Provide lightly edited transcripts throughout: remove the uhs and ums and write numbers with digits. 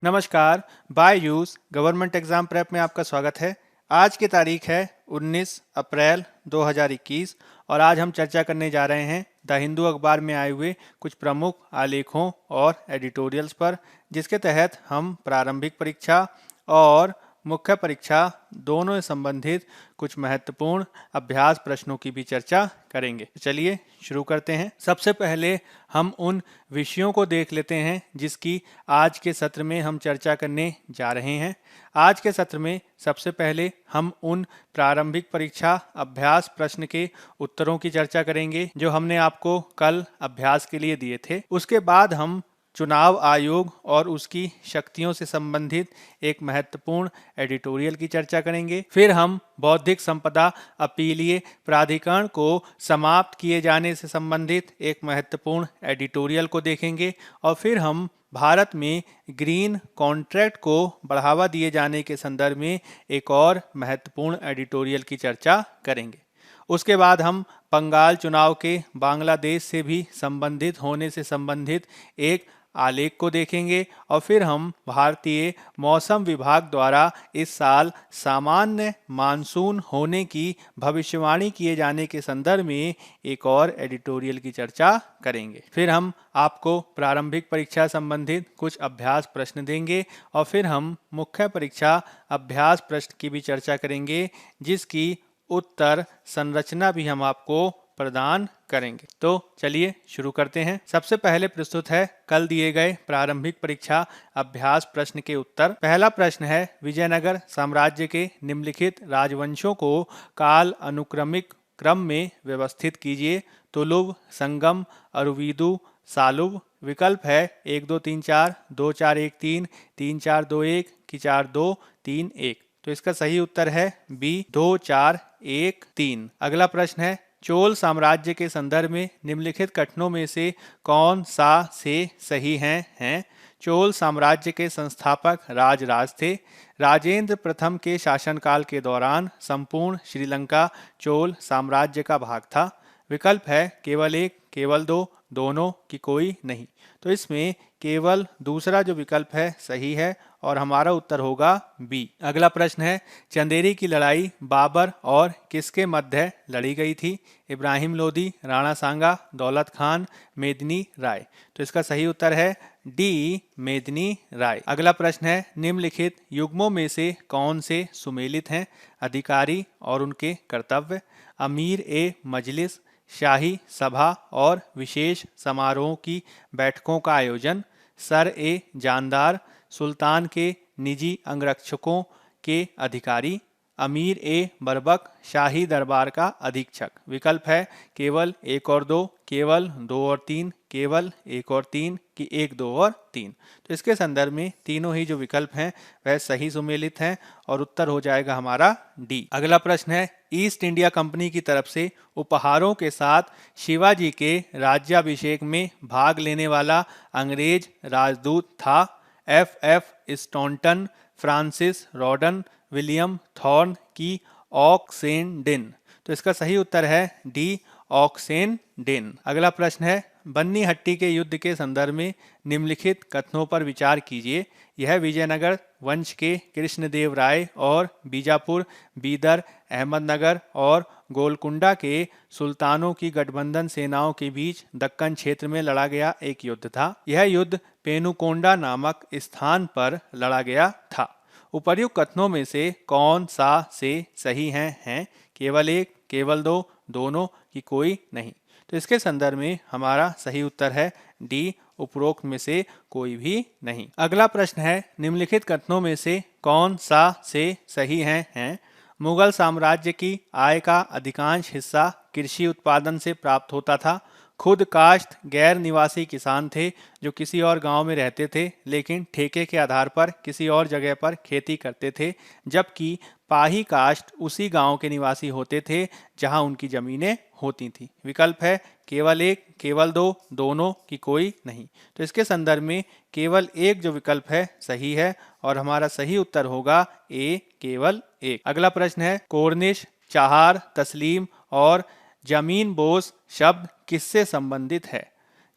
नमस्कार। Byju's government exam prep में आपका स्वागत है। आज की तारीख है 19 अप्रैल 2021 और आज हम चर्चा करने जा रहे हैं द हिंदू अखबार में आए हुए कुछ प्रमुख आलेखों और एडिटोरियल्स पर, जिसके तहत हम प्रारंभिक परीक्षा और मुख्य परीक्षा दोनों से संबंधित कुछ महत्वपूर्ण अभ्यास प्रश्नों की भी चर्चा करेंगे। चलिए शुरू करते हैं। सबसे पहले हम उन विषयों को देख लेते हैं जिसकी आज के सत्र में हम चर्चा करने जा रहे हैं। आज के सत्र में सबसे पहले हम उन प्रारंभिक परीक्षा अभ्यास प्रश्न के उत्तरों की चर्चा करेंगे जो हमने आपको कल अभ्यास के लिए दिए थे। उसके बाद हम चुनाव आयोग और उसकी शक्तियों से संबंधित एक महत्वपूर्ण एडिटोरियल की चर्चा करेंगे। फिर हम बौद्धिक संपदा अपीलीय प्राधिकरण को समाप्त किए जाने से संबंधित एक महत्वपूर्ण एडिटोरियल को देखेंगे और फिर हम भारत में ग्रीन कॉन्ट्रैक्ट को बढ़ावा दिए जाने के संदर्भ में एक और महत्वपूर्ण एडिटोरियल की चर्चा करेंगे। उसके बाद हम बंगाल चुनाव के बांग्लादेश से भी संबंधित होने से संबंधित एक आलेख को देखेंगे और फिर हम भारतीय मौसम विभाग द्वारा इस साल सामान्य मानसून होने की भविष्यवाणी किए जाने के संदर्भ में एक और एडिटोरियल की चर्चा करेंगे। फिर हम आपको प्रारंभिक परीक्षा संबंधित कुछ अभ्यास प्रश्न देंगे और फिर हम मुख्य परीक्षा अभ्यास प्रश्न की भी चर्चा करेंगे, जिसकी उत्तर संरचना भी हम आपको प्रदान करेंगे। तो चलिए शुरू करते हैं। सबसे पहले प्रस्तुत है कल दिए गए प्रारंभिक परीक्षा अभ्यास प्रश्न के उत्तर। पहला प्रश्न है, विजयनगर साम्राज्य के निम्नलिखित राजवंशों को काल अनुक्रमिक क्रम में व्यवस्थित कीजिए। तुलुव, संगम, अरुविदु, सालुव। विकल्प है 1 2 3 4, 2 4 1 3, 3 4 2 1 कि 4 2 3 1। तो इसका सही उत्तर है बी 2 4 1 3। अगला प्रश्न है, चोल साम्राज्य के संदर्भ में निम्नलिखित कथनों में से कौन सा से सही हैं? चोल साम्राज्य के संस्थापक राजराज थे। राजेंद्र प्रथम के शासनकाल के दौरान संपूर्ण श्रीलंका चोल साम्राज्य का भाग था। विकल्प है केवल एक, केवल दो, दोनों कि कोई नहीं। तो इसमें केवल दूसरा जो विकल्प है सही है और हमारा उत्तर होगा बी। अगला प्रश्न है, चंदेरी की लड़ाई बाबर और किसके मध्य लड़ी गई थी? इब्राहिम लोदी, राणा सांगा, दौलत खान, मेदिनी राय। तो इसका सही उत्तर है डी, मेदिनी राय। अगला प्रश्न है, निम्नलिखित युग्मों में से कौन से सुमेलित हैं? अधिकारी और उनके कर्तव्य, अमीर ए मजलिस, शाही सभा और विशेष समारोह की बैठकों का आयोजन, सर ए जानदार, सुल्तान के निजी अंगरक्षकों के अधिकारी, अमीर ए बरबक, शाही दरबार का अधीक्षक। विकल्प है केवल 1 और 2, केवल 2 और 3, केवल 1 और 3 कि 1 2 और 3। तो इसके संदर्भ में तीनों ही जो विकल्प हैं वह सही सुमेलित हैं और उत्तर हो जाएगा हमारा डी। अगला प्रश्न है, ईस्ट इंडिया कंपनी की तरफ से उपहारों के साथ शिवाजी के राज्याभिषेक में भाग लेने वाला अंग्रेज राजदूत था? F Staunton, Francis रॉडन, William thorn की ऑक्सेनडिन। तो इसका सही उत्तर है डी, ऑक्सेनडिन। अगला प्रश्न है, बन्नी हट्टी के युद्ध के संदर्भ में निम्नलिखित कथनों पर विचार कीजिए। यह विजयनगर वंश के कृष्णदेव राय और बीजापुर, बीदर, अहमदनगर और गोलकुंडा के सुल्तानों की गठबंधन सेनाओं के बीच दक्कन क्षेत्र में लड़ा गया एक युद्ध था। यह युद्ध पेनुकोंडा नामक स्थान पर लड़ा गया था। उपर्युक्त कथनों में से कौन सा से सही हैं? केवल एक, केवल दो, दोनों कि कोई नहीं। तो इसके संदर्भ में हमारा सही उत्तर है डी, उपरोक्त में से कोई भी नहीं। अगला प्रश्न है, निम्नलिखित कथनों में से कौन सा से सही हैं? मुगल साम्राज्य की आय का अधिकांश हिस्सा कृषि उत्पादन से प्राप्त होता था। खुद काश्त गैर निवासी किसान थे जो किसी और गांव में रहते थे लेकिन ठेके के आधार पर किसी और जगह पर खेती करते थे, जबकि पाही काश्त उसी गांव के निवासी होते थे जहां उनकी जमीनें होती थीं। विकल्प है केवल एक, केवल दो, दोनों कि कोई नहीं। तो इसके संदर्भ में केवल एक जो विकल्प है सही है और हमारा सही उत्तर होगा ए, केवल एक। अगला प्रश्न है, कोर्निश, चाहार, तस्लीम और जमीन बोस शब्द किससे संबंधित है?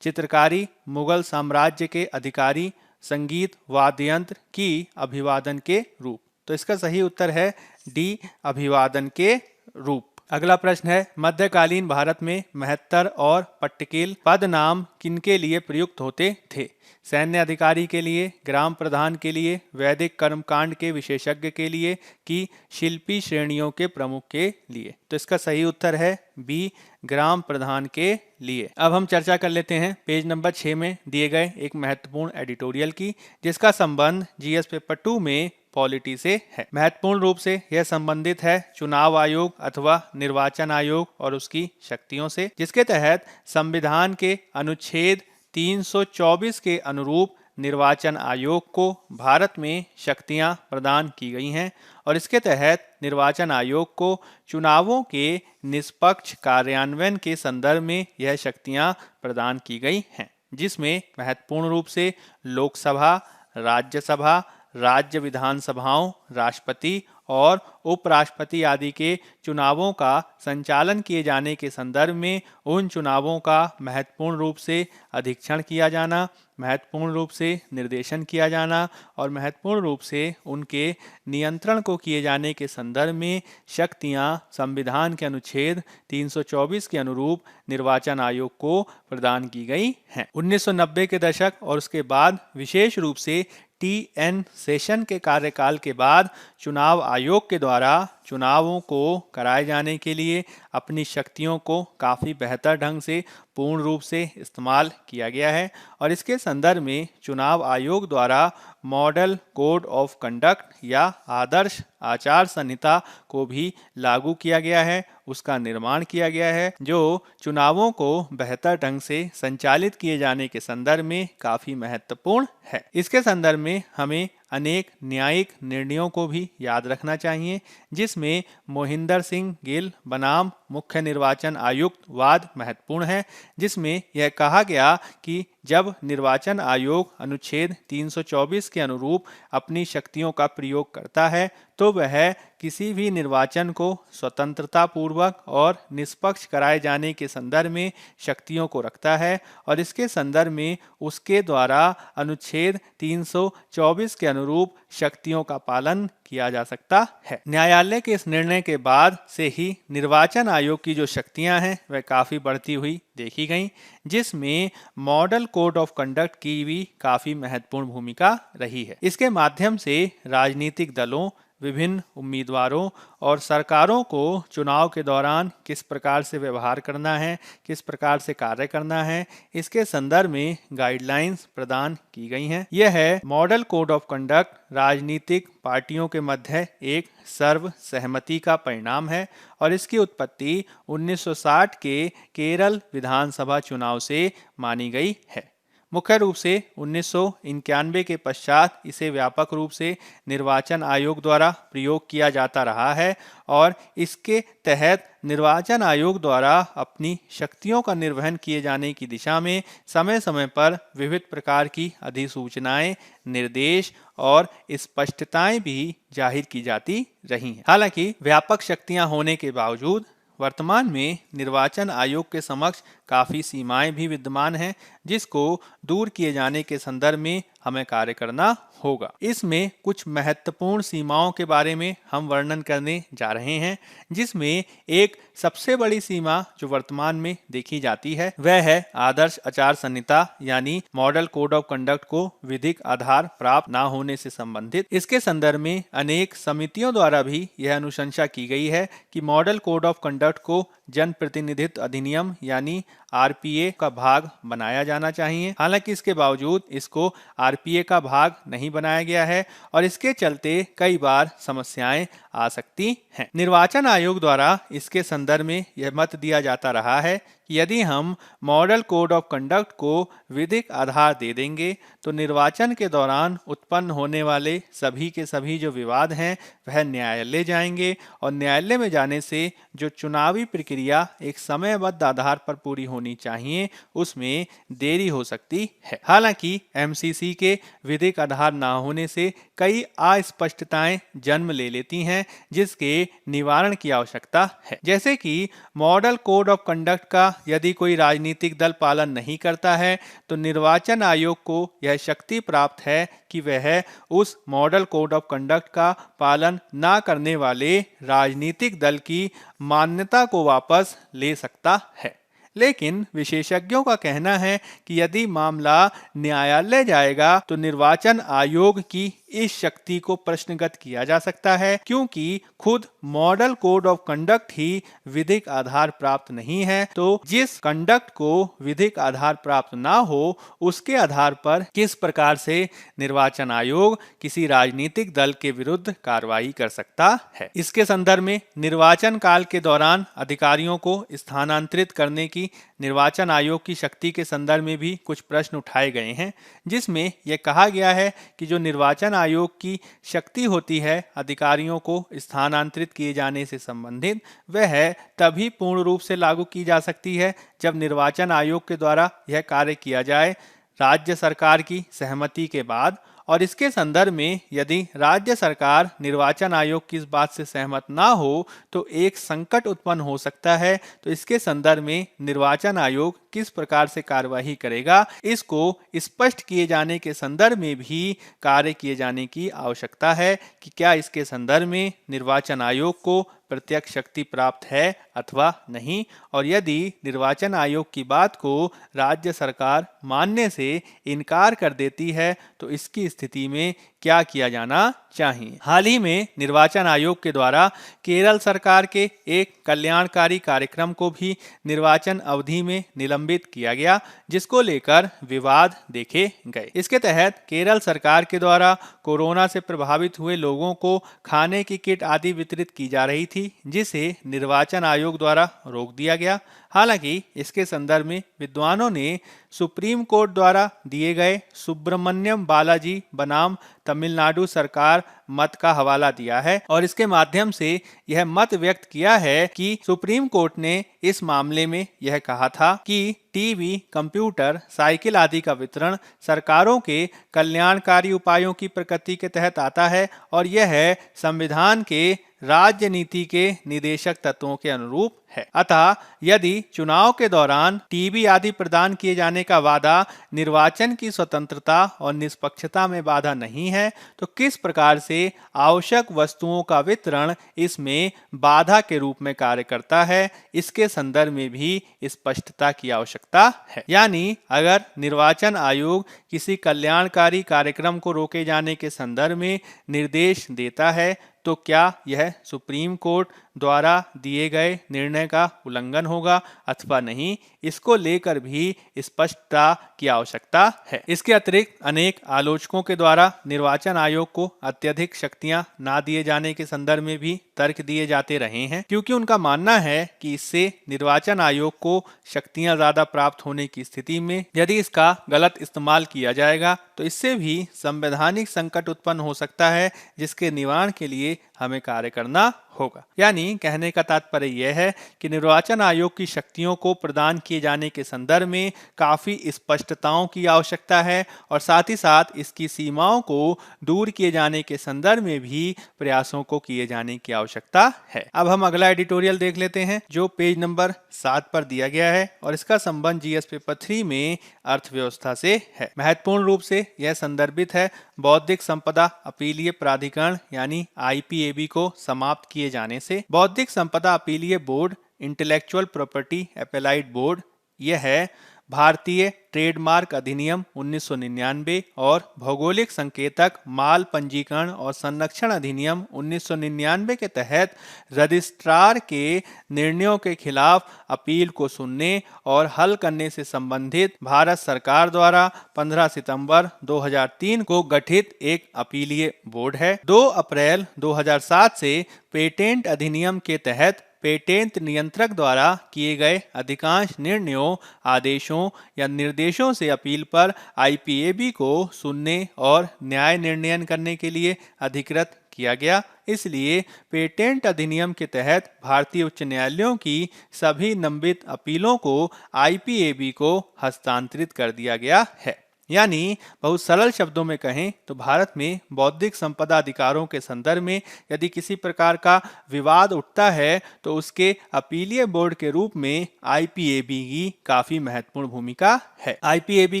चित्रकारी, मुगल साम्राज्य के अधिकारी, संगीत वाद्य यंत्र की अभिवादन के रूप। तो इसका सही उत्तर है डी, अभिवादन के रूप। अगला प्रश्न है, मध्यकालीन भारत में महत्तर और पट्टिकेल पद नाम किनके लिए प्रयुक्त होते थे? सैन्य अधिकारी के लिए, ग्राम प्रधान के लिए, वैदिक कर्मकांड के विशेषज्ञ के लिए कि शिल्पी श्रेणियों के प्रमुख के लिए? तो इसका सही उत्तर है बी, ग्राम प्रधान के लिए। अब हम चर्चा कर लेते हैं पेज नंबर 6 में दिए गए एक महत्वपूर्ण एडिटोरियल की, जिसका संबंध जीएस पेपर 2 में पॉलिटी से है। महत्वपूर्ण रूप से यह संबंधित है चुनाव आयोग अथवा निर्वाचन आयोग और उसकी शक्तियों से, जिसके तहत संविधान के अनुच्छेद 324 के अनुरूप निर्वाचन आयोग को भारत में शक्तियां प्रदान की गई हैं और इसके तहत निर्वाचन आयोग को चुनावों के निष्पक्ष कार्यान्वयन के संदर्भ में यह शक्तियां प्रदान की गई हैं, जिसमें महत्वपूर्ण रूप से लोकसभा, राज्यसभा, राज्य विधानसभाओं, राष्ट्रपति और उपराष्ट्रपति आदि के चुनावों का संचालन किए जाने के संदर्भ में उन चुनावों का महत्वपूर्ण रूप से अधीक्षण किया जाना, महत्वपूर्ण रूप से निर्देशन किया जाना और महत्वपूर्ण रूप से उनके नियंत्रण को किए जाने के संदर्भ में शक्तियां संविधान के अनुच्छेद 324 के अनुरूप निर्वाचन आयोग को प्रदान की गई हैं। 1990 के दशक और उसके बाद विशेष रूप से टी.एन. सेशन के कार्यकाल के बाद चुनाव आयोग के द्वारा चुनावों को कराए जाने के लिए अपनी शक्तियों को काफ़ी बेहतर ढंग से पूर्ण रूप से इस्तेमाल किया गया है और इसके संदर्भ में चुनाव आयोग द्वारा मॉडल कोड ऑफ कंडक्ट या आदर्श आचार संहिता को भी लागू किया गया है, उसका निर्माण किया गया है, जो चुनावों को बेहतर ढंग से संचालित किए जाने के संदर्भ में काफ़ी महत्वपूर्ण है। इसके संदर्भ में हमें अनेक न्यायिक निर्णयों को भी याद रखना चाहिए, जिसमें मोहिंदर सिंह गिल बनाम मुख्य निर्वाचन आयुक्त वाद महत्वपूर्ण है, जिसमें यह कहा गया कि जब निर्वाचन आयोग अनुच्छेद 324 के अनुरूप अपनी शक्तियों का प्रयोग करता है तो वह किसी भी निर्वाचन को स्वतंत्रता पूर्वक और निष्पक्ष कराए जाने के संदर्भ में शक्तियों को रखता है और इसके संदर्भ में उसके द्वारा अनुच्छेद 324 के अनुरूप शक्तियों का पालन किया जा सकता है। न्यायालय के इस निर्णय के बाद से ही निर्वाचन आयोग की जो शक्तियां हैं वह काफ़ी बढ़ती हुई देखी गई, जिसमें मॉडल कोड ऑफ कंडक्ट की भी काफ़ी महत्वपूर्ण भूमिका रही है। इसके माध्यम से राजनीतिक दलों, विभिन्न उम्मीदवारों और सरकारों को चुनाव के दौरान किस प्रकार से व्यवहार करना है, किस प्रकार से कार्य करना है, इसके संदर्भ में गाइडलाइंस प्रदान की गई हैं। यह है मॉडल कोड ऑफ कंडक्ट राजनीतिक पार्टियों के मध्य एक सर्व सहमति का परिणाम है और इसकी उत्पत्ति 1960 के केरल विधानसभा चुनाव से मानी गई है। मुख्य रूप से 1991 के पश्चात इसे व्यापक रूप से निर्वाचन आयोग द्वारा प्रयोग किया जाता रहा है और इसके तहत निर्वाचन आयोग द्वारा अपनी शक्तियों का निर्वहन किए जाने की दिशा में समय समय पर विविध प्रकार की अधिसूचनाएं, निर्देश और स्पष्टताएं भी जाहिर की जाती रही हैं। हालांकि व्यापक शक्तियां होने के बावजूद वर्तमान में निर्वाचन आयोग के समक्ष काफ़ी सीमाएं भी विद्यमान हैं, जिसको दूर किए जाने के संदर्भ में हमें कार्य करना होगा। इसमें कुछ महत्वपूर्ण सीमाओं के बारे में हम वर्णन करने जा रहे हैं, जिसमें एक सबसे बड़ी सीमा जो वर्तमान में देखी जाती है वह है आदर्श आचार संहिता यानी मॉडल कोड ऑफ कंडक्ट को विधिक आधार प्राप्त न होने से संबंधित। इसके संदर्भ में अनेक समितियों द्वारा भी यह अनुशंसा की गई है कि मॉडल कोड ऑफ कंडक्ट को जन प्रतिनिधित्व अधिनियम यानी आरपीए का भाग बनाया जाना चाहिए। हालांकि इसके बावजूद इसको आरपीए का भाग नहीं बनाया गया है और इसके चलते कई बार समस्याएं आ सकती हैं। निर्वाचन आयोग द्वारा इसके संदर्भ में यह मत दिया जाता रहा है कि यदि हम मॉडल कोड ऑफ कंडक्ट को विधिक आधार दे देंगे तो निर्वाचन के दौरान उत्पन्न होने वाले सभी के सभी जो विवाद हैं वह न्यायालय जाएंगे और न्यायालय में जाने से जो चुनावी प्रक्रिया एक समयबद्ध आधार पर पूरी होनी चाहिए उसमें देरी हो सकती है। हालांकि एमसीसी के विधिक आधार न होने से कई अस्पष्टताएं जन्म ले लेती हैं, जिसके निवारण की आवश्यकता है। जैसे कि मॉडल कोड ऑफ कंडक्ट का यदि कोई राजनीतिक दल पालन नहीं करता है तो निर्वाचन आयोग को यह शक्ति प्राप्त है कि वह उस मॉडल कोड ऑफ कंडक्ट का पालन ना करने वाले राजनीतिक दल की मान्यता को वापस ले सकता है। लेकिन विशेषज्ञों का कहना है कि यदि मामला न्यायालय जाएगा तो निर्वाचन आयोग की इस शक्ति को प्रश्नगत किया जा सकता है, क्योंकि खुद मॉडल कोड ऑफ कंडक्ट ही विधिक आधार प्राप्त नहीं है। तो जिस कंडक्ट को विधिक आधार प्राप्त ना हो उसके आधार पर किस प्रकार से निर्वाचन आयोग किसी राजनीतिक दल के विरुद्ध कार्रवाई कर सकता है। इसके संदर्भ में निर्वाचन काल के दौरान अधिकारियों को स्थानांतरित करने की निर्वाचन आयोग की शक्ति के संदर्भ में भी कुछ प्रश्न उठाए गए हैं, जिसमें यह कहा गया है कि जो निर्वाचन आयोग की शक्ति होती है अधिकारियों को स्थानांतरित किए जाने से संबंधित, वह तभी पूर्ण रूप से लागू की जा सकती है जब निर्वाचन आयोग के द्वारा यह कार्य किया जाए राज्य सरकार की सहमति के बाद। और इसके संदर्भ में यदि राज्य सरकार निर्वाचन आयोग की इस बात से सहमत ना हो तो एक संकट उत्पन्न हो सकता है। तो इसके संदर्भ में निर्वाचन आयोग किस प्रकार से कार्यवाही करेगा, इसको स्पष्ट किए जाने के संदर्भ में भी कार्य किए जाने की आवश्यकता है कि क्या इसके संदर्भ में निर्वाचन आयोग को प्रत्यक्ष शक्ति प्राप्त है अथवा नहीं, और यदि निर्वाचन आयोग की बात को राज्य सरकार मानने से इनकार कर देती है तो इसकी स्थिति में क्या किया जाना चाहिए। हाल ही में निर्वाचन आयोग के द्वारा केरल सरकार के एक कल्याणकारी कार्यक्रम को भी निर्वाचन अवधि में निलंबित किया गया, जिसको लेकर विवाद देखे गए। इसके तहत केरल सरकार के द्वारा कोरोना से प्रभावित हुए लोगों को खाने की किट आदि वितरित की जा रही थी, जिसे निर्वाचन आयोग द्वारा रोक दिया गया। हालांकि इसके संदर्भ में विद्वानों ने सुप्रीम कोर्ट द्वारा दिए गए सुब्रमण्यम बालाजी बनाम तमिलनाडु सरकार मत का हवाला दिया है और इसके माध्यम से यह मत व्यक्त किया है कि सुप्रीम कोर्ट ने इस मामले में यह कहा था कि टीवी, कंप्यूटर, साइकिल आदि का वितरण सरकारों के कल्याणकारी उपायों की प्रकृति के तहत आता है और यह संविधान के राज्य नीति के निदेशक तत्वों के अनुरूप है। अतः यदि चुनाव के दौरान टीवी आदि प्रदान किए जाने का वादा निर्वाचन की स्वतंत्रता और निष्पक्षता में बाधा नहीं है तो किस प्रकार से आवश्यक वस्तुओं का वितरण इसमें बाधा के रूप में कार्य करता है, इसके संदर्भ में भी स्पष्टता की आवश्यकता है। यानी अगर निर्वाचन आयोग किसी कल्याणकारी कार्यक्रम को रोके जाने के संदर्भ में निर्देश देता है तो क्या यह सुप्रीम कोर्ट द्वारा दिए गए निर्णय का उल्लंघन होगा अथवा नहीं, इसको लेकर भी स्पष्टता की आवश्यकता है। इसके अतिरिक्त अनेक आलोचकों के द्वारा निर्वाचन आयोग को अत्यधिक शक्तियां ना दिए जाने के संदर्भ में भी तर्क दिए जाते रहे हैं, क्योंकि उनका मानना है कि इससे निर्वाचन आयोग को शक्तियां ज्यादा प्राप्त होने की स्थिति में यदि इसका गलत इस्तेमाल किया जाएगा तो इससे भी संवैधानिक संकट उत्पन्न हो सकता है, जिसके निवारण के लिए हमें कार्य करना होगा। यानी कहने का तात्पर्य यह है कि निर्वाचन आयोग की शक्तियों को प्रदान किए जाने के संदर्भ में काफी स्पष्टताओं की आवश्यकता है और साथ ही साथ इसकी सीमाओं को दूर किए जाने के संदर्भ में भी प्रयासों को किए जाने की आवश्यकता है। अब हम अगला एडिटोरियल देख लेते हैं जो पेज नंबर 7 पर दिया गया है और इसका संबंध जीएस पेपर 3 में अर्थव्यवस्था से है। महत्वपूर्ण रूप से यह संदर्भित है बौद्धिक संपदा अपीलीय प्राधिकरण यानी आईपीएबी को समाप्त किए जाने से। बौद्धिक संपदा अपीलीय बोर्ड इंटेलेक्चुअल प्रॉपर्टी अपीलाइट बोर्ड यह है भारतीय ट्रेडमार्क अधिनियम 1999 और भौगोलिक संकेतक माल पंजीकरण और संरक्षण अधिनियम 1999 के तहत रजिस्ट्रार के निर्णयों के खिलाफ अपील को सुनने और हल करने से संबंधित भारत सरकार द्वारा 15 सितंबर 2003 को गठित एक अपीलीय बोर्ड है। 2 अप्रैल 2007 से पेटेंट अधिनियम के तहत पेटेंट नियंत्रक द्वारा किए गए अधिकांश निर्णयों, आदेशों या निर्देशों से अपील पर आईपीएबी को सुनने और न्याय निर्णयन करने के लिए अधिकृत किया गया। इसलिए पेटेंट अधिनियम के तहत भारतीय उच्च न्यायालयों की सभी लंबित अपीलों को आईपीएबी को हस्तांतरित कर दिया गया है। यानी बहुत सरल शब्दों में कहें तो भारत में बौद्धिक संपदा अधिकारों के संदर्भ में यदि किसी प्रकार का विवाद उठता है तो उसके अपीलीय बोर्ड के रूप में आईपीएबी की काफी महत्वपूर्ण भूमिका है। आईपीएबी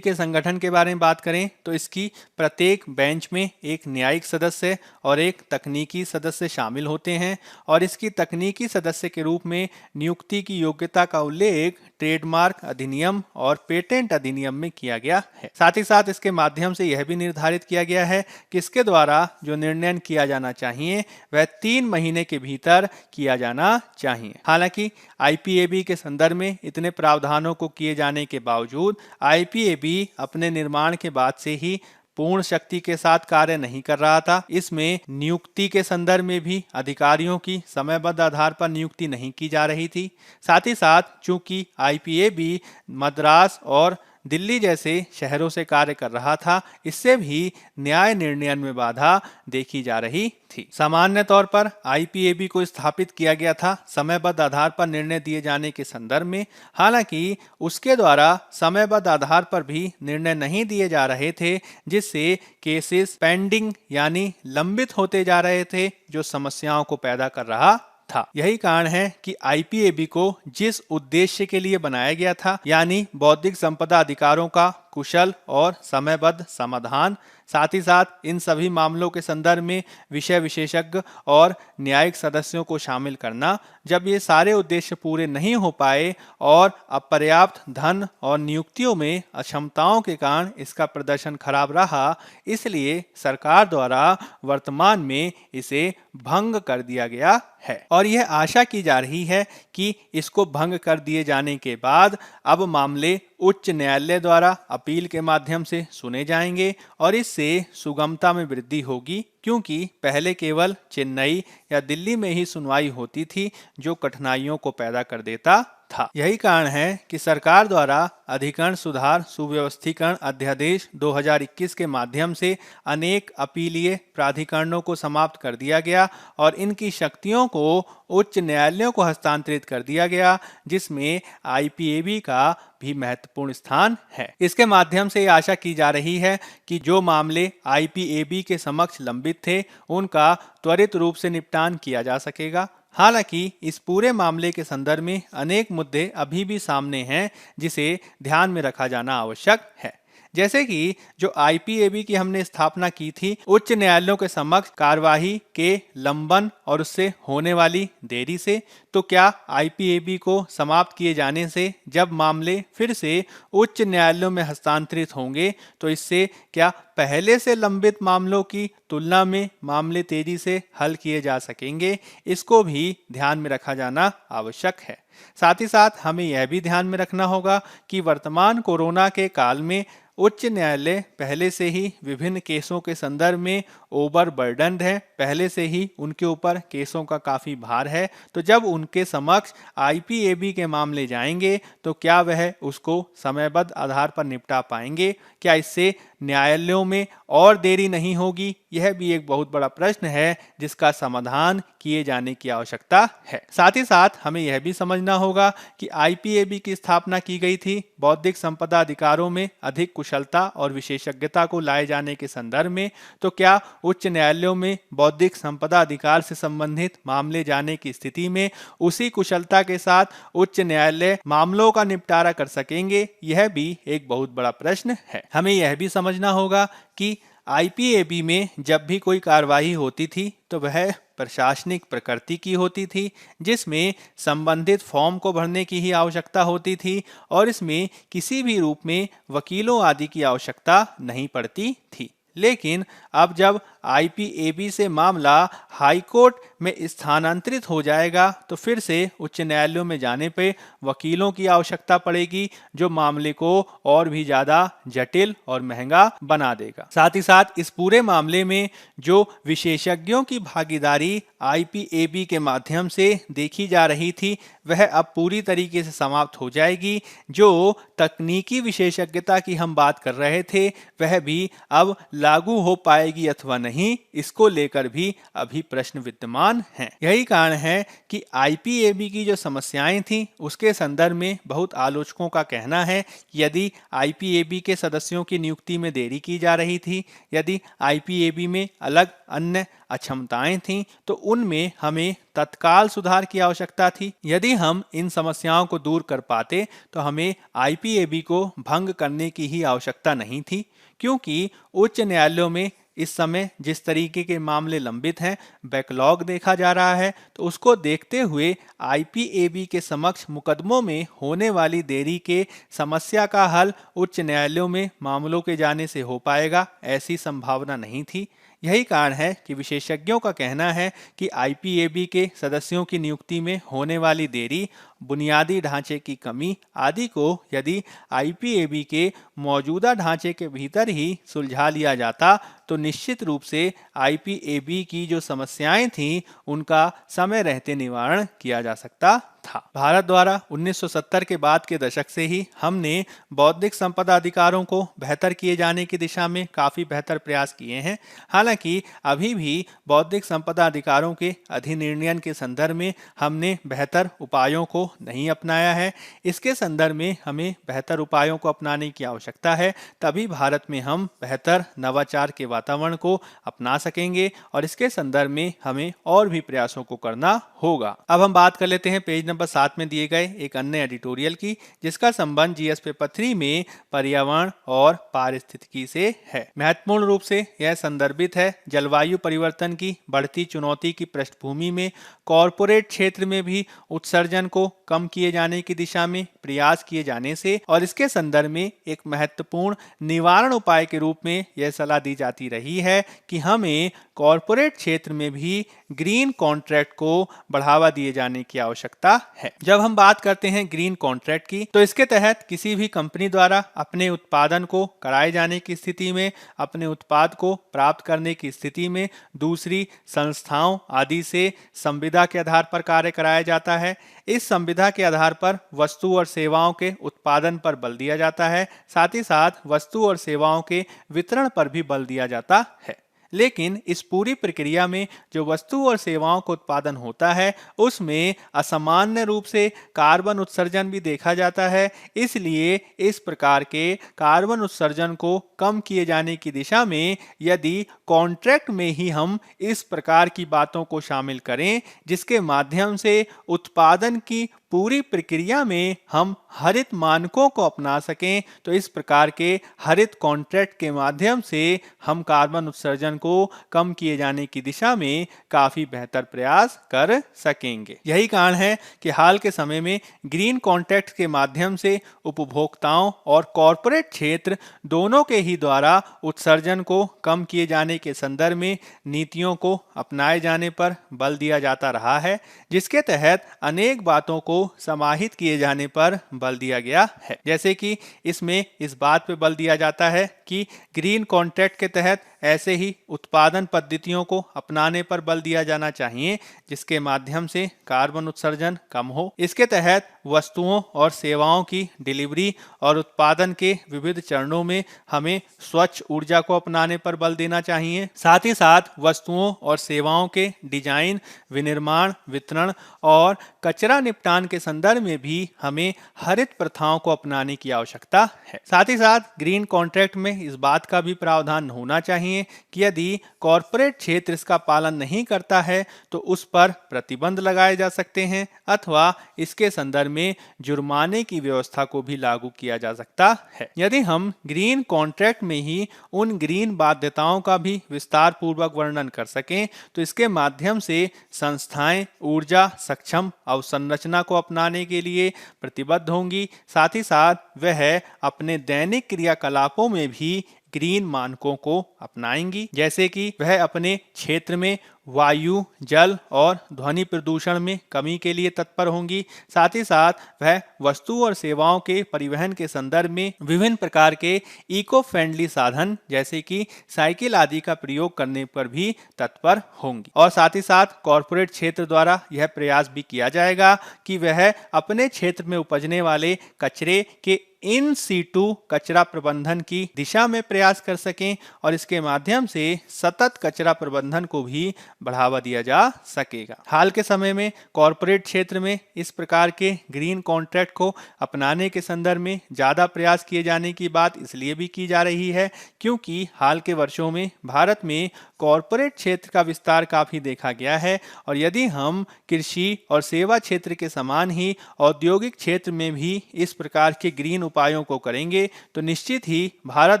के संगठन के बारे में बात करें तो इसकी प्रत्येक बेंच में एक न्यायिक सदस्य और एक तकनीकी सदस्य शामिल होते हैं और इसकी तकनीकी सदस्य के रूप में नियुक्ति की योग्यता का उल्लेख ट्रेडमार्क अधिनियम और पेटेंट अधिनियम में किया गया है। साथ ही साथ इसके माध्यम से यह भी निर्धारित किया गया है कि इसके द्वारा जो निर्णय किया जाना चाहिए वह 3 महीने के भीतर किया जाना चाहिए। हालांकि आईपीएबी के संदर्भ में इतने प्रावधानों को किए जाने के बावजूद आईपीएबी अपने निर्माण के बाद से ही पूर्ण शक्ति के साथ कार्य नहीं कर रहा था। इसमें नियुक्ति के संदर्भ में भी अधिकारियों की समयबद्ध आधार पर नियुक्ति नहीं की जा रही थी। साथ ही साथ चूंकि आईपीएबी मद्रास और दिल्ली जैसे शहरों से कार्य कर रहा था, इससे भी न्याय निर्णय में बाधा देखी जा रही थी। सामान्य तौर पर आईपीएबी को स्थापित किया गया था समयबद्ध आधार पर निर्णय दिए जाने के संदर्भ में। हालांकि उसके द्वारा समयबद्ध आधार पर भी निर्णय नहीं दिए जा रहे थे, जिससे केसेस पेंडिंग यानी लंबित होते जा रहे थे, जो समस्याओं को पैदा कर रहा था। यही कारण है कि आईपीएबी को जिस उद्देश्य के लिए बनाया गया था, यानी बौद्धिक संपदा अधिकारों का कुशल और समयबद्ध समाधान, साथ ही साथ इन सभी मामलों के संदर्भ में विषय विशेषज्ञ और न्यायिक सदस्यों को शामिल करना, जब ये सारे उद्देश्य पूरे नहीं हो पाए और अपर्याप्त धन और नियुक्तियों में अक्षमताओं के कारण इसका प्रदर्शन खराब रहा, इसलिए सरकार द्वारा वर्तमान में इसे भंग कर दिया गया है। और यह आशा की जा रही है कि इसको भंग कर दिए जाने के बाद अब मामले उच्च न्यायालय द्वारा अपील के माध्यम से सुने जाएंगे और इससे सुगमता में वृद्धि होगी, क्योंकि पहले केवल चेन्नई या दिल्ली में ही सुनवाई होती थी, जो कठिनाइयों को पैदा कर देता था। यही कारण है कि सरकार द्वारा अधिकरण सुधार सुव्यवस्थीकरण अध्यादेश 2021 के माध्यम से अनेक अपीलीय प्राधिकरणों को समाप्त कर दिया गया और इनकी शक्तियों को उच्च न्यायालयों को हस्तांतरित कर दिया गया, जिसमें आईपीएबी का भी महत्वपूर्ण स्थान है। इसके माध्यम से आशा की जा रही है कि जो मामले आईपीएबी के समक्ष लंबित थे, उनका त्वरित रूप से निपटान किया जा सकेगा। हालांकि इस पूरे मामले के संदर्भ में अनेक मुद्दे अभी भी सामने हैं, जिसे ध्यान में रखा जाना आवश्यक है। जैसे कि जो आईपीएबी की हमने स्थापना की थी, उच्च न्यायालयों के समक्ष कार्यवाही के लंबन और उससे होने वाली देरी से, तो क्या आईपीएबी को समाप्त किए जाने से जब मामले फिर से उच्च न्यायालयों में हस्तांतरित होंगे, तो इससे क्या पहले से लंबित मामलों की तुलना में मामले तेजी से हल किए जा सकेंगे? इसको भी ध्यान में रखा जाना आवश्यक है। साथ ही साथ हमें यह भी ध्यान में रखना होगा कि वर्तमान कोरोना के काल में उच्च न्यायालय पहले से ही विभिन्न केसों के संदर्भ में ओवरबर्डन्ड है, पहले से ही उनके ऊपर केसों का काफ़ी भार है। तो जब उनके समक्ष आईपीएबी के मामले जाएंगे तो क्या वह उसको समयबद्ध आधार पर निपटा पाएंगे? क्या इससे न्यायालयों में और देरी नहीं होगी? यह भी एक बहुत बड़ा प्रश्न है जिसका समाधान किए जाने की आवश्यकता है। साथ ही साथ हमें यह भी समझना होगा कि आईपीएबी की स्थापना की गई थी बौद्धिक संपदा अधिकारों में अधिक कुशलता और विशेषज्ञता को लाए जाने के संदर्भ में। तो क्या उच्च न्यायालयों में बौद्धिक संपदा अधिकार से संबंधित मामले जाने की स्थिति में उसी कुशलता के साथ उच्च न्यायालय मामलों का निपटारा कर सकेंगे? यह भी एक बहुत बड़ा प्रश्न है। हमें यह भी समझना होगा कि आईपीएबी में जब भी कोई कार्यवाही होती थी तो वह प्रशासनिक प्रकृति की होती थी, जिसमें संबंधित फॉर्म को भरने की ही आवश्यकता होती थी और इसमें किसी भी रूप में वकीलों आदि की आवश्यकता नहीं पड़ती थी। लेकिन अब जब आईपीएबी से मामला हाईकोर्ट में स्थानांतरित हो जाएगा तो फिर से उच्च न्यायालयों में जाने पे वकीलों की आवश्यकता पड़ेगी, जो मामले को और भी ज़्यादा जटिल और महंगा बना देगा। साथ ही साथ इस पूरे मामले में जो विशेषज्ञों की भागीदारी आईपीएबी के माध्यम से देखी जा रही थी, वह अब पूरी तरीके से समाप्त हो जाएगी। जो तकनीकी विशेषज्ञता की हम बात कर रहे थे, वह भी अब लागू हो पाएगी अथवा नहीं, नहीं, इसको लेकर भी अभी प्रश्न विद्यमान हैं। यही कारण है कि आईपीएबी की जो समस्याएं थी उसके संदर्भ में बहुत आलोचकों का कहना है कि यदि आईपीएबी के सदस्यों की नियुक्ति में देरी की जा रही थी, यदि आईपीएबी में अलग अन्य अक्षमताएं थीं, तो उनमें हमें तत्काल सुधार की आवश्यकता थी। यदि हम इन समस्याओं को दूर कर पाते तो हमें आईपीएबी को भंग करने की ही आवश्यकता नहीं थी, क्योंकि उच्च न्यायालयों में इस समय जिस तरीके के मामले लंबित हैं, बैकलॉग देखा जा रहा है, तो उसको देखते हुए आईपीएबी के समक्ष मुकदमों में होने वाली देरी के समस्या का हल उच्च न्यायालयों में मामलों के जाने से हो पाएगा, ऐसी संभावना नहीं थी। यही कारण है कि विशेषज्ञों का कहना है कि आईपीएबी के सदस्यों की नियुक्ति में होने वाली देरी, बुनियादी ढांचे की कमी आदि को यदि आईपीएबी के मौजूदा ढांचे के भीतर ही सुलझा लिया जाता तो निश्चित रूप से आईपीएबी की जो समस्याएं थीं उनका समय रहते निवारण किया जा सकता था। भारत द्वारा 1970 के बाद के दशक से ही हमने बौद्धिक संपदा अधिकारों को बेहतर किए जाने की दिशा में काफ़ी बेहतर प्रयास किए हैं। हालांकि अभी भी बौद्धिक संपदा अधिकारों के अधिनिर्णयन के संदर्भ में हमने बेहतर उपायों को नहीं अपनाया है। इसके संदर्भ में हमें बेहतर उपायों को अपनाने की आवश्यकता है, तभी भारत में हम बेहतर नवाचार के वातावरण को अपना सकेंगे और इसके संदर्भ में हमें और भी प्रयासों को करना होगा। अब हम बात कर लेते हैं पेज नंबर 7 में दिए गए एक अन्य एडिटोरियल की, जिसका संबंध जीएस पेपर 3 में पर्यावरण और पारिस्थितिकी से है। महत्वपूर्ण रूप से यह संदर्भित है जलवायु परिवर्तन की बढ़ती चुनौती की पृष्ठभूमि में कॉरपोरेट क्षेत्र में भी उत्सर्जन को कम किए जाने की दिशा में प्रयास किए जाने से, और इसके संदर्भ में एक महत्वपूर्ण निवारण उपाय के रूप में यह सलाह दी जाती रही है कि हमें कॉरपोरेट क्षेत्र में भी ग्रीन कॉन्ट्रैक्ट को बढ़ावा दिए जाने की आवश्यकता है। जब हम बात करते हैं ग्रीन कॉन्ट्रैक्ट की, तो इसके तहत किसी भी कंपनी द्वारा अपने उत्पादन को कराए जाने की स्थिति में, अपने उत्पाद को प्राप्त करने की स्थिति में दूसरी संस्थाओं आदि से संविदा के आधार पर कार्य कराया जाता है। इस संविदा के आधार पर वस्तु और सेवाओं के उत्पादन पर बल दिया जाता है, साथ ही साथ वस्तु और सेवाओं के वितरण पर भी बल दिया जाता है। लेकिन इस पूरी प्रक्रिया में जो वस्तु और सेवाओं का उत्पादन होता है उसमें असामान्य रूप से कार्बन उत्सर्जन भी देखा जाता है। इसलिए इस प्रकार के कार्बन उत्सर्जन को कम किए जाने की दिशा में यदि कॉन्ट्रैक्ट में ही हम इस प्रकार की बातों को शामिल करें जिसके माध्यम से उत्पादन की पूरी प्रक्रिया में हम हरित मानकों को अपना सकें, तो इस प्रकार के हरित कॉन्ट्रैक्ट के माध्यम से हम कार्बन उत्सर्जन को कम किए जाने की दिशा में काफ़ी बेहतर प्रयास कर सकेंगे। यही कारण है कि हाल के समय में ग्रीन कॉन्ट्रैक्ट के माध्यम से उपभोक्ताओं और कॉरपोरेट क्षेत्र दोनों के ही द्वारा उत्सर्जन को कम किए जाने के संदर्भ में नीतियों को अपनाए जाने पर बल दिया जाता रहा है, जिसके तहत अनेक बातों को समाहित किए जाने पर बल दिया गया है। जैसे कि इसमें इस बात पे बल दिया जाता है कि ग्रीन कॉन्ट्रैक्ट के तहत ऐसे ही उत्पादन पद्धतियों को अपनाने पर बल दिया जाना चाहिए जिसके माध्यम से कार्बन उत्सर्जन कम हो। इसके तहत वस्तुओं और सेवाओं की डिलीवरी और उत्पादन के विविध चरणों में हमें स्वच्छ ऊर्जा को अपनाने पर बल देना चाहिए। साथ ही साथ वस्तुओं और सेवाओं के डिजाइन, विनिर्माण, वितरण और कचरा निपटान के संदर्भ में भी हमें हरित प्रथाओं को अपनाने की आवश्यकता है। साथ ही साथ ग्रीन कॉन्ट्रैक्ट में इस बात का भी प्रावधान होना चाहिए कि यदि कॉरपोरेट क्षेत्र इसका पालन नहीं करता है तो उस पर प्रतिबंध लगाए जा सकते हैं अथवा इसके संदर्भ में जुर्माने की व्यवस्था को भी लागू किया जा सकता है। यदि हम ग्रीन कॉन्ट्रैक्ट में ही उन ग्रीन बाध्यताओं का भी विस्तार पूर्वक वर्णन कर सकें तो इसके माध्यम से संस्थाएं ऊर्जा सक्षम अवसंरचना को अपनाने के लिए प्रतिबद्ध होंगी। साथ ही साथ वह अपने दैनिक क्रियाकलापों में भी ग्रीन मानकों को अपनाएंगी, जैसे कि वह अपने क्षेत्र में वायु, जल और ध्वनि प्रदूषण में कमी के लिए तत्पर होंगी। साथ ही साथ वह वस्तु और सेवाओं के परिवहन के संदर्भ में विभिन्न प्रकार के इको फ्रेंडली साधन जैसे कि साइकिल आदि का प्रयोग करने पर भी तत्पर होंगी। और साथ ही साथ कॉरपोरेट क्षेत्र द्वारा यह प्रयास भी किया जाएगा कि वह अपने क्षेत्र में उपजने वाले कचरे के इन सीटू कचरा प्रबंधन की दिशा में प्रयास कर सकें और इसके माध्यम से सतत कचरा प्रबंधन को भी बढ़ावा दिया जा सकेगा। हाल के समय में कॉरपोरेट क्षेत्र में इस प्रकार के ग्रीन कॉन्ट्रैक्ट को अपनाने के संदर्भ में ज़्यादा प्रयास किए जाने की बात इसलिए भी की जा रही है क्योंकि हाल के वर्षों में भारत में कॉरपोरेट क्षेत्र का विस्तार काफ़ी देखा गया है और यदि हम कृषि और सेवा क्षेत्र के समान ही औद्योगिक क्षेत्र में भी इस प्रकार के ग्रीन उपायों को करेंगे तो निश्चित ही भारत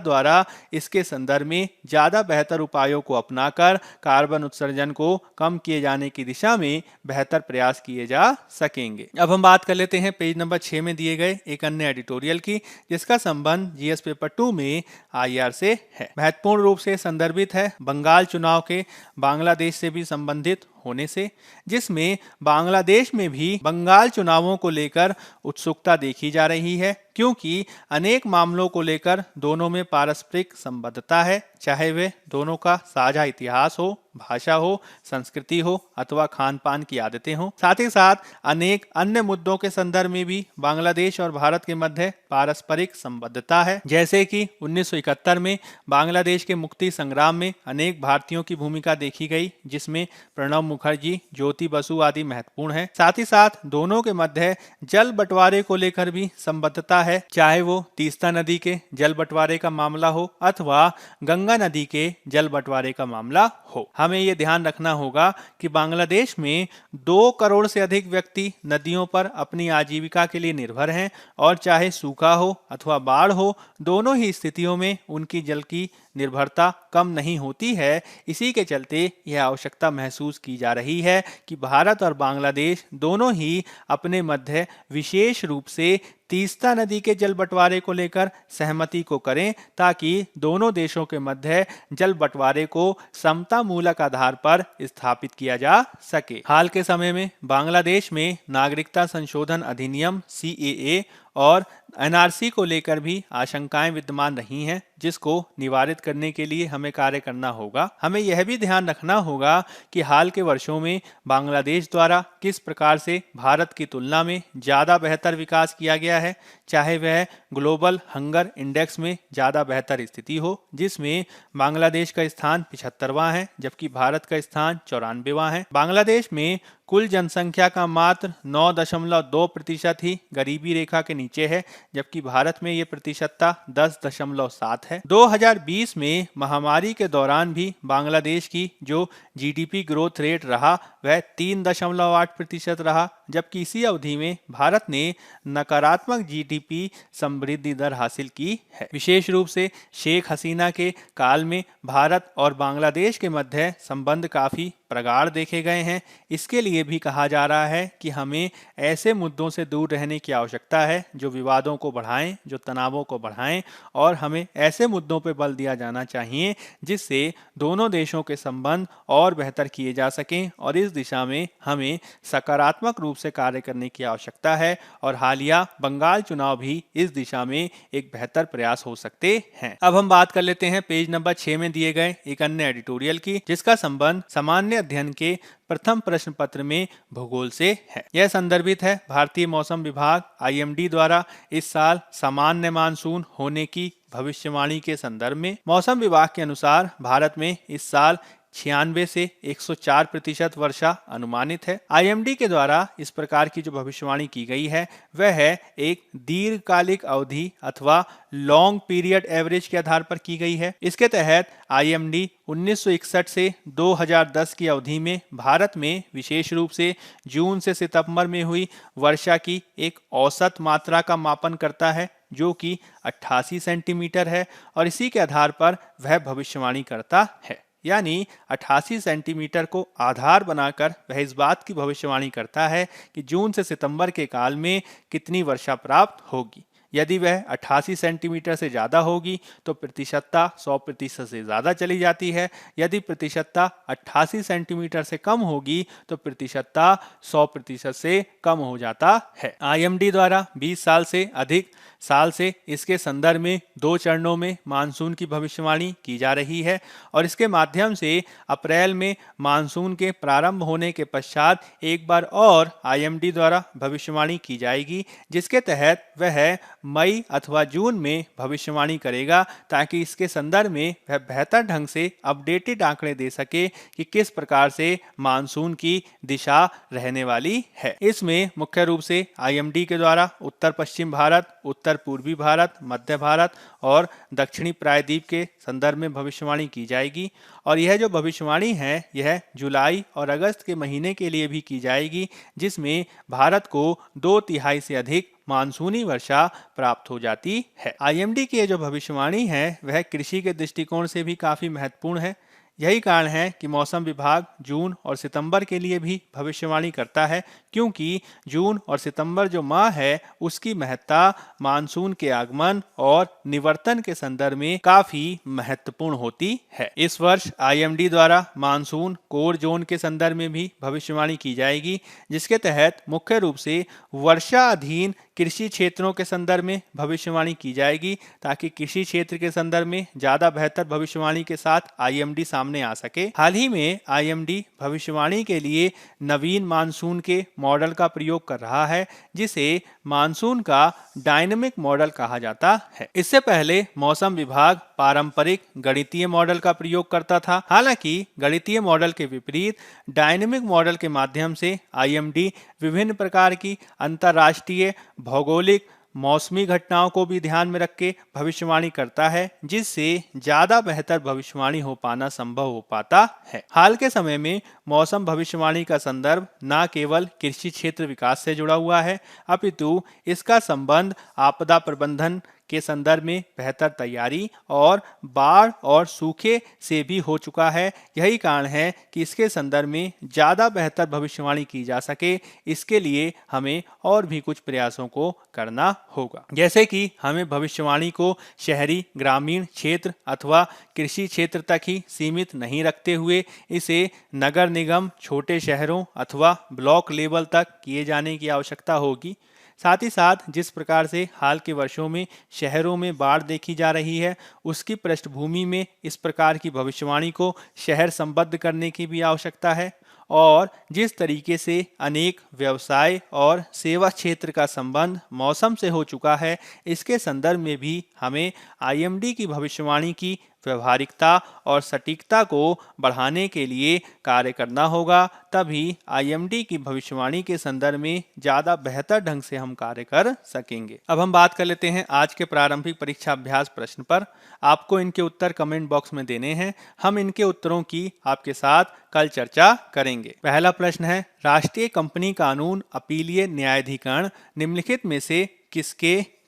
द्वारा इसके संदर्भ में ज़्यादा बेहतर उपायों को अपनाकर कार्बन उत्सर्जन को कम किए जाने की दिशा में बेहतर प्रयास किए जा सकेंगे। अब हम बात कर लेते हैं पेज नंबर 6 में दिए गए एक अन्य एडिटोरियल की जिसका संबंध जीएस पेपर 2 में आईआर से है। महत्वपूर्ण रूप से संदर्भित है बंगाल चुनाव के बांग्लादेश से भी संबंधित होने से, जिसमें बांग्लादेश में भी बंगाल चुनावों को लेकर उत्सुकता देखी जा रही है क्योंकि अनेक मामलों को लेकर दोनों में पारस्परिक संबद्धता है, चाहे वे दोनों का साझा इतिहास हो, भाषा हो, संस्कृति हो अथवा खान पान की आदतें हो। साथ ही साथ अनेक अन्य मुद्दों के संदर्भ में भी बांग्लादेश और भारत के मध्य पारस्परिक संबद्धता है, जैसे कि 1971 में बांग्लादेश के मुक्ति संग्राम में अनेक भारतीयों की भूमिका देखी गई जिसमें प्रणब मुखर्जी, ज्योति बसु आदि महत्वपूर्ण है। साथ ही साथ दोनों के मध्य जल बंटवारे को लेकर भी संबद्धता है, चाहे वो तीस्ता नदी के जल बंटवारे का मामला हो अथवा गंगा नदी के जल बंटवारे का मामला हो। हमें ये ध्यान रखना होगा कि बांग्लादेश में 2 करोड़ से अधिक व्यक्ति नदियों पर अपनी आजीविका के लिए निर्भर हैं और चाहे सूखा हो अथवा बाढ़ हो, दोनों ही स्थितियों में उनकी जल की निर्भरता कम नहीं होती है। इसी के चलते यह आवश्यकता महसूस की जा रही है कि भारत और बांग्लादेश दोनों ही अपने मध्य विशेष रूप से तीस्ता नदी के जल बंटवारे को लेकर सहमति को करें ताकि दोनों देशों के मध्य जल बंटवारे को समता मूलक आधार पर स्थापित किया जा सके। हाल के समय में बांग्लादेश में नागरिकता संशोधन अधिनियम सीएए और एनआरसी को लेकर भी आशंकाएं विद्यमान रही हैं, जिसको निवारित करने के लिए हमें कार्य करना होगा। हमें यह भी ध्यान रखना होगा कि हाल के वर्षों में बांग्लादेश द्वारा किस प्रकार से भारत की तुलना में ज़्यादा बेहतर विकास किया गया है, चाहे वह ग्लोबल हंगर इंडेक्स में ज़्यादा बेहतर स्थिति हो, जिसमें बांग्लादेश का स्थान 75वां है जबकि भारत का स्थान 94वां है। बांग्लादेश में कुल जनसंख्या का मात्र 9.2% ही गरीबी रेखा के नीचे है जबकि भारत में ये प्रतिशतता 10.7 है। 2020 में महामारी के दौरान भी बांग्लादेश की जो जीडीपी ग्रोथ रेट रहा वह 3.8% रहा जबकि इसी अवधि में भारत ने नकारात्मक जीडीपी समृद्धि दर हासिल की है। विशेष रूप से शेख हसीना के काल में भारत और बांग्लादेश के मध्य संबंध काफी प्रगाढ़ देखे गए हैं। इसके लिए भी कहा जा रहा है कि हमें ऐसे मुद्दों से दूर रहने की आवश्यकता है जो विवादों को बढ़ाएं, जो तनावों को बढ़ाएं और हमें ऐसे मुद्दों पर बल दिया जाना चाहिए जिससे दोनों देशों के संबंध और बेहतर किए जा सकें और इस दिशा में हमें सकारात्मक रूप से कार्य करने की आवश्यकता है और हालिया बंगाल चुनाव भी इस दिशा में एक बेहतर प्रयास हो सकते हैं। अब हम बात कर लेते हैं पेज नंबर 6 में दिए गए एक अन्य एडिटोरियल की जिसका संबंध सामान्य अध्ययन के प्रथम प्रश्न पत्र में भूगोल से है। यह संदर्भित है भारतीय मौसम विभाग आईएमडी द्वारा इस साल सामान्य मानसून होने की भविष्यवाणी के संदर्भ में। मौसम विभाग के अनुसार भारत में इस साल 96 से 104% वर्षा अनुमानित है। आईएमडी के द्वारा इस प्रकार की जो भविष्यवाणी की गई है वह है एक दीर्घकालिक अवधि अथवा लॉन्ग पीरियड एवरेज के आधार पर की गई है। इसके तहत आईएमडी 1961 से 2010 की अवधि में भारत में विशेष रूप से जून से सितंबर में हुई वर्षा की एक औसत मात्रा का मापन करता है जो कि 88 सेंटीमीटर है और इसी के आधार पर वह भविष्यवाणी करता है। यानी 88 सेंटीमीटर को आधार बनाकर वह इस बात की भविष्यवाणी करता है कि जून से सितंबर के काल में कितनी वर्षा प्राप्त होगी। यदि वह 88 सेंटीमीटर से ज़्यादा होगी तो प्रतिशतता 100% से ज़्यादा चली जाती है। यदि प्रतिशतता 88 सेंटीमीटर से कम होगी तो प्रतिशतता 100% से कम हो जाता है। आईएमडी द्वारा 20 साल से अधिक साल से इसके संदर्भ में 2 चरणों में मानसून की भविष्यवाणी की जा रही है और इसके माध्यम से अप्रैल में मानसून के प्रारंभ होने के पश्चात एक बार और आईएमडी द्वारा भविष्यवाणी की जाएगी, जिसके तहत वह मई अथवा जून में भविष्यवाणी करेगा ताकि इसके संदर्भ में वह बेहतर ढंग से अपडेटेड आंकड़े दे सके कि किस प्रकार से मानसून की दिशा रहने वाली है। इसमें मुख्य रूप से आईएमडी के द्वारा उत्तर पश्चिम भारत, उत्तर पूर्वी भारत, मध्य भारत और दक्षिणी प्रायद्वीप के संदर्भ में भविष्यवाणी की जाएगी और यह जो भविष्यवाणी है यह जुलाई और अगस्त के महीने के लिए भी की जाएगी, जिसमें भारत को 2/3 से अधिक मानसूनी वर्षा प्राप्त हो जाती है। आईएमडी की जो भविष्यवाणी है वह कृषि के दृष्टिकोण से भी काफी महत्वपूर्ण है। यही कारण है कि मौसम विभाग जून और सितंबर के लिए भी भविष्यवाणी करता है, क्योंकि जून और सितंबर जो माह है उसकी महत्ता मानसून के आगमन और निवर्तन के संदर्भ में काफी महत्वपूर्ण होती है। इस वर्ष आईएमडी द्वारा मानसून कोर जोन के संदर्भ में भी भविष्यवाणी की जाएगी, जिसके तहत मुख्य रूप से वर्षा अधीन कृषि क्षेत्रों के संदर्भ में भविष्यवाणी की जाएगी ताकि कृषि क्षेत्र के संदर्भ में ज्यादा बेहतर भविष्यवाणी के साथ आईएमडी सामने आ सके। हाल ही में आईएमडी भविष्यवाणी के लिए नवीन मानसून के मॉडल का प्रयोग कर रहा है, जिसे मानसून का डायनेमिक मॉडल कहा जाता है। इससे पहले मौसम विभाग पारंपरिक गणितीय मॉडल का प्रयोग करता था। हालांकि गणितीय मॉडल के विपरीत डायनेमिक मॉडल के माध्यम से आईएमडी विभिन्न प्रकार की अंतर्राष्ट्रीय भौगोलिक मौसमी घटनाओं को भी ध्यान में रख के भविष्यवाणी करता है, जिससे ज्यादा बेहतर भविष्यवाणी हो पाना संभव हो पाता है। हाल के समय में मौसम भविष्यवाणी का संदर्भ न केवल कृषि क्षेत्र विकास से जुड़ा हुआ है, अपितु इसका संबंध आपदा प्रबंधन के संदर्भ में बेहतर तैयारी और बाढ़ और सूखे से भी हो चुका है। यही कारण है कि इसके संदर्भ में ज़्यादा बेहतर भविष्यवाणी की जा सके, इसके लिए हमें और भी कुछ प्रयासों को करना होगा। जैसे कि हमें भविष्यवाणी को शहरी ग्रामीण क्षेत्र अथवा कृषि क्षेत्र तक ही सीमित नहीं रखते हुए इसे नगर निगम, छोटे शहरों अथवा ब्लॉक लेवल तक किए जाने की आवश्यकता होगी। साथ ही साथ जिस प्रकार से हाल के वर्षों में शहरों में बाढ़ देखी जा रही है, उसकी पृष्ठभूमि में इस प्रकार की भविष्यवाणी को शहर संबद्ध करने की भी आवश्यकता है और जिस तरीके से अनेक व्यवसाय और सेवा क्षेत्र का संबंध मौसम से हो चुका है, इसके संदर्भ में भी हमें आईएमडी की भविष्यवाणी की व्यवहारिकता और सटीकता को बढ़ाने के लिए कार्य करना होगा। तभी आईएमडी की भविष्यवाणी के संदर्भ में ज़्यादा बेहतर ढंग से हम कार्य कर सकेंगे। अब हम बात कर लेते हैं आज के प्रारंभिक परीक्षा अभ्यास प्रश्न पर। आपको इनके उत्तर कमेंट बॉक्स में देने हैं। हम इनके उत्तरों की आपके साथ कल चर्चा करेंगे। पहला प्रश्न है, राष्ट्रीय कंपनी कानून अपीलीय न्यायाधिकरण निम्नलिखित में से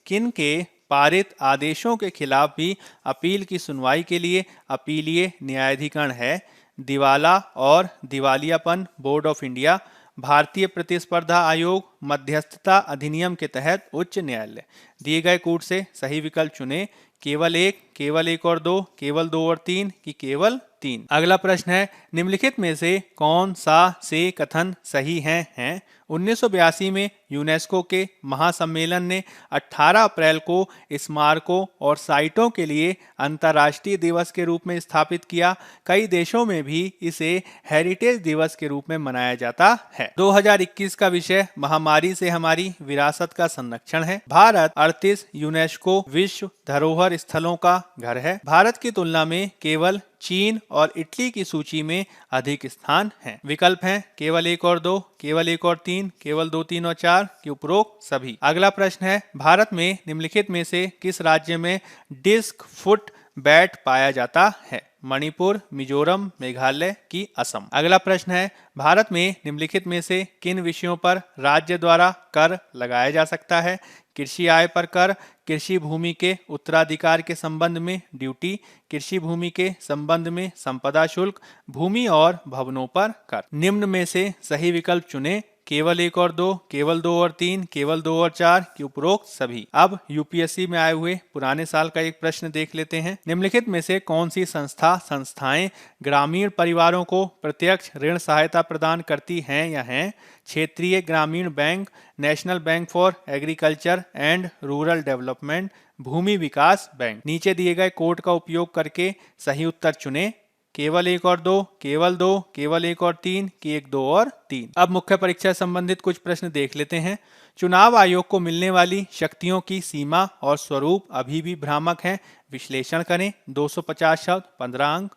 किन के पारित आदेशों के खिलाफ भी अपील की सुनवाई के लिए अपीलीय न्यायाधिकरण है? दिवाला और दिवालियापन बोर्ड ऑफ इंडिया, भारतीय प्रतिस्पर्धा आयोग, मध्यस्थता अधिनियम के तहत उच्च न्यायालय। दिए गए कूट से सही विकल्प चुने, केवल एक और दो, केवल 2 और 3 कि केवल 3। अगला प्रश्न है, निम्नलिखित में से कौन सा से कथन सही हैं? 1982 में यूनेस्को के महासम्मेलन ने 18 अप्रैल को स्मारकों और साइटों के लिए अंतर्राष्ट्रीय दिवस के रूप में स्थापित किया। कई देशों में भी इसे हेरिटेज दिवस के रूप में मनाया जाता है। 2021 का विषय महामारी से हमारी विरासत का संरक्षण है। भारत 38 यूनेस्को विश्व धरोहर स्थलों का घर है। भारत की तुलना में केवल चीन और इटली की सूची में अधिक स्थान हैं। विकल्प हैं केवल 1 और 2, केवल 1 और 3, केवल 2, 3 और 4 के उपरोक्त सभी। अगला प्रश्न है, भारत में निम्नलिखित में से किस राज्य में डिस्क फुट बैट पाया जाता है? मणिपुर, मिजोरम, मेघालय की असम। अगला प्रश्न है, भारत में निम्नलिखित में से किन विषयों पर राज्य द्वारा कर लगाया जा सकता है? कृषि आय पर कर, कृषि भूमि के उत्तराधिकार के संबंध में ड्यूटी, कृषि भूमि के संबंध में संपदा शुल्क, भूमि और भवनों पर कर। निम्न में से सही विकल्प चुने, केवल 1 और 2, केवल 2 और 3, केवल 2 और 4 की उपरोक्त सभी। अब यूपीएससी में आए हुए पुराने साल का एक प्रश्न देख लेते हैं। निम्नलिखित में से कौन सी संस्थाएं ग्रामीण परिवारों को प्रत्यक्ष ऋण सहायता प्रदान करती हैं या हैं? क्षेत्रीय ग्रामीण bank, national bank for agriculture and rural development, भूमि विकास बैंक। नीचे दिए गए कोड का उपयोग करके सही उत्तर चुनें। केवल 1 और 2, केवल 2, केवल 1 और 3 कि 1, 2 और 3। अब मुख्य परीक्षा संबंधित कुछ प्रश्न देख लेते हैं। चुनाव आयोग को मिलने वाली शक्तियों की सीमा और स्वरूप अभी भी भ्रामक है, विश्लेषण करें। 250 शब्द, 15 अंक।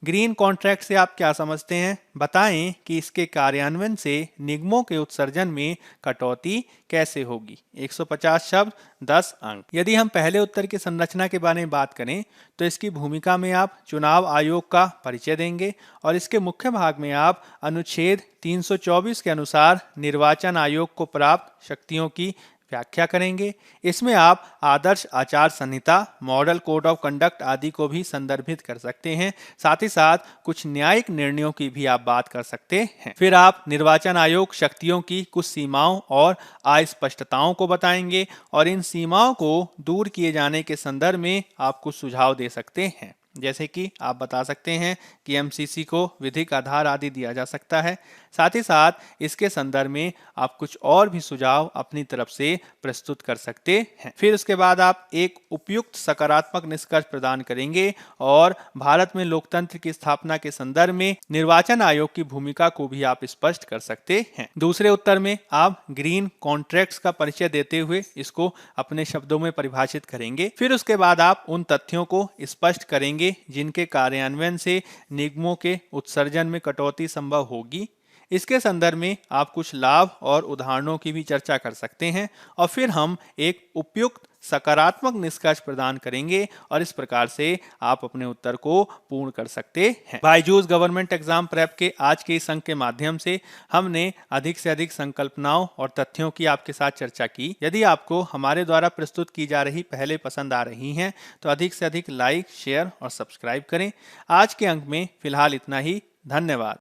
ग्रीन कॉन्ट्रैक्ट से आप क्या समझते हैं? बताएं कि इसके कार्यान्वयन से निगमों के उत्सर्जन में कटौती कैसे होगी। 150 शब्द, 10 अंक। यदि हम पहले उत्तर की संरचना के बारे में बात करें तो इसकी भूमिका में आप चुनाव आयोग का परिचय देंगे और इसके मुख्य भाग में आप अनुच्छेद 324 के अनुसार निर्वाचन आयोग को प्राप्त शक्तियों की व्याख्या करेंगे। इसमें आप आदर्श आचार संहिता, मॉडल कोड ऑफ कंडक्ट आदि को भी संदर्भित कर सकते हैं। साथ ही साथ कुछ न्यायिक निर्णयों की भी आप बात कर सकते हैं। फिर आप निर्वाचन आयोग शक्तियों की कुछ सीमाओं और अस्पष्टताओं को बताएंगे और इन सीमाओं को दूर किए जाने के संदर्भ में आप कुछ सुझाव दे सकते हैं। जैसे कि आप बता सकते हैं कि एमसीसी को विधिक आधार आदि दिया जा सकता है। साथ ही साथ इसके संदर्भ में आप कुछ और भी सुझाव अपनी तरफ से प्रस्तुत कर सकते हैं। फिर उसके बाद आप एक उपयुक्त सकारात्मक निष्कर्ष प्रदान करेंगे और भारत में लोकतंत्र की स्थापना के संदर्भ में निर्वाचन आयोग की भूमिका को भी आप स्पष्ट कर सकते हैं। दूसरे उत्तर में आप ग्रीन कॉन्ट्रैक्ट्स का परिचय देते हुए इसको अपने शब्दों में परिभाषित करेंगे। फिर उसके बाद आप उन तथ्यों को स्पष्ट करेंगे जिनके कार्यान्वयन से निगमों के उत्सर्जन में कटौती संभव होगी। इसके संदर्भ में आप कुछ लाभ और उदाहरणों की भी चर्चा कर सकते हैं और फिर हम एक उपयुक्त सकारात्मक निष्कर्ष प्रदान करेंगे और इस प्रकार से आप अपने उत्तर को पूर्ण कर सकते हैं। बायजूस गवर्नमेंट एग्जाम प्रेप के आज के इस अंक के माध्यम से हमने अधिक से अधिक संकल्पनाओं और तथ्यों की आपके साथ चर्चा की। यदि आपको हमारे द्वारा प्रस्तुत की जा रही पहले पसंद आ रही हैं तो अधिक से अधिक लाइक, शेयर और सब्सक्राइब करें। आज के अंक में फिलहाल इतना ही। धन्यवाद।